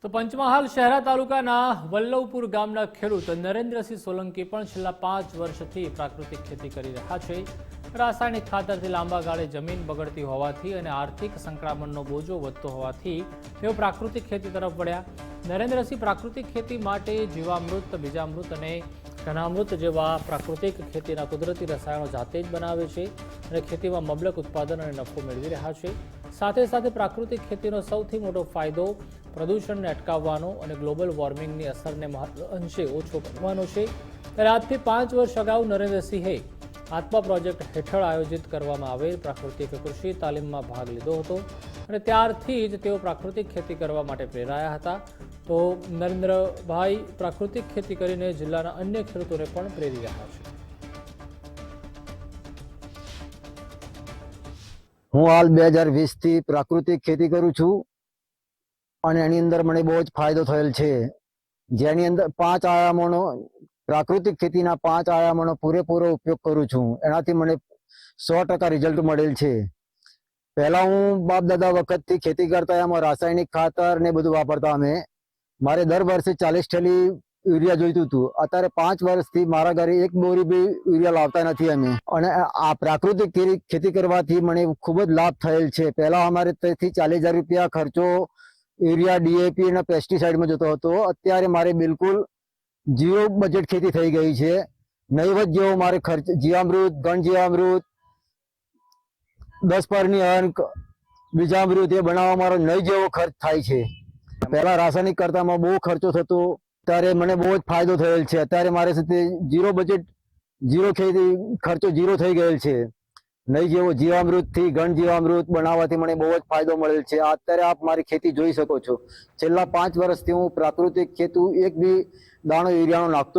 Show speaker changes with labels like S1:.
S1: તો પંચમહાલ શહેરા તાલુકાના વલ્લવપુર ગામના ખેડૂત નરેન્દ્રસિંહ સોલંકી પણ છેલ્લા 5 વર્ષથી પ્રાકૃતિક ખેતી કરી રહ્યા છે। રાસાયણિક ખાતરથી લાંબા ગાળે જમીન બગડતી હોવાથી અને આર્થિક સંકળામણનો બોજો વધતો હોવાથી તેઓ પ્રાકૃતિક ખેતી તરફ વળ્યા। નરેન્દ્રસિંહ પ્રાકૃતિક ખેતી માટે જીવામૃત, બીજામૃત અને ઘનામૃત જેવા પ્રાકૃતિક ખેતીના કુદરતી રસાયણો જાતે જ બનાવે છે અને ખેતીમાં મબલક ઉત્પાદન અને નફો મેળવી રહ્યા છે। સાથે સાથે પ્રાકૃતિક ખેતીનો સૌથી મોટો ફાયદો પ્રદૂષણને અટકાવવાનો અને ગ્લોબલ વોર્મિંગની અસરને અંશે ઓછો કરવાનો છે। ત્યારે આજથી 5 વર્ષ અગાઉ નરેન્દ્રસિંહે આત્મા પ્રોજેક્ટ હેઠળ આયોજિત કરવામાં આવેલ પ્રાકૃતિક કૃષિ તાલીમમાં ભાગ લીધો હતો અને ત્યારથી જ તેઓ પ્રાકૃતિક ખેતી કરવા માટે પ્રેરાયા હતા। તો નરેન્દ્રભાઈ પ્રાકૃતિક ખેતી કરીને જિલ્લાના અન્ય ખેડૂતોને પણ પ્રેરી રહ્યા છે।
S2: હું હાલ 2020 થી પ્રાકૃતિક ખેતી કરું છું અને એની અંદર મને બહુ જ ફાયદો થયેલ છે, જેની અંદર 5 આયામોનો પ્રાકૃતિક ખેતીના 5 આયામોનો પૂરેપૂરો ઉપયોગ કરું છું। એનાથી મને 100% રિઝલ્ટ મળેલ છે। પહેલા હું બાપ દાદા વખતથી ખેતી કરતા, એમાં રાસાયણિક ખાતર ને બધું વાપરતા અમે। મારે દર વર્ષે 40 થેલી યુરિયા જોઈતું હતું। અત્યારે 5 વર્ષથી મારા ઘરે એક બોરી બી યુરિયા લાવતા નથી અમે। અને આ પ્રાકૃતિક ખેતી કરવાથી મને ખૂબ જ લાભ થયેલ છે। પહેલા અમારે 30,000 થી 40,000 રૂપિયા ખર્ચો યુરિયા, ડીએપી અને પેસ્ટિસાઇડમાં જતો હતો। અત્યારે મારે બિલકુલ ઝીરો બજેટ ખેતી થઈ ગઈ છે। નહીવત જેવો મારે ખર્ચ જીવામૃત, ઘન જીવામૃત, 10 પરની અંક, બીજામૃત એ બનાવવા મારો નહીં જેવો ખર્ચ થાય છે। પહેલા રાસાયણિક કરતામાં બહુ ખર્ચો થતો, અત્યારે મને બહુ જ ફાયદો થયેલ છે। અત્યારે મારે સાથે ઝીરો બજેટ, ઝીરો ખેતી ખર્ચો ઝીરો થઈ ગયેલ છે। નહીં જેવો જીવામૃતથી, ઘન જીવામૃત બનાવવાથી મને બહુ જ ફાયદો મળેલ છે। અત્યારે આપ મારી ખેતી જોઈ શકો છો। છેલ્લા 5 વર્ષથી હું પ્રાકૃતિક ખેતી એક બી દાણો યુરિયાનો નાખતો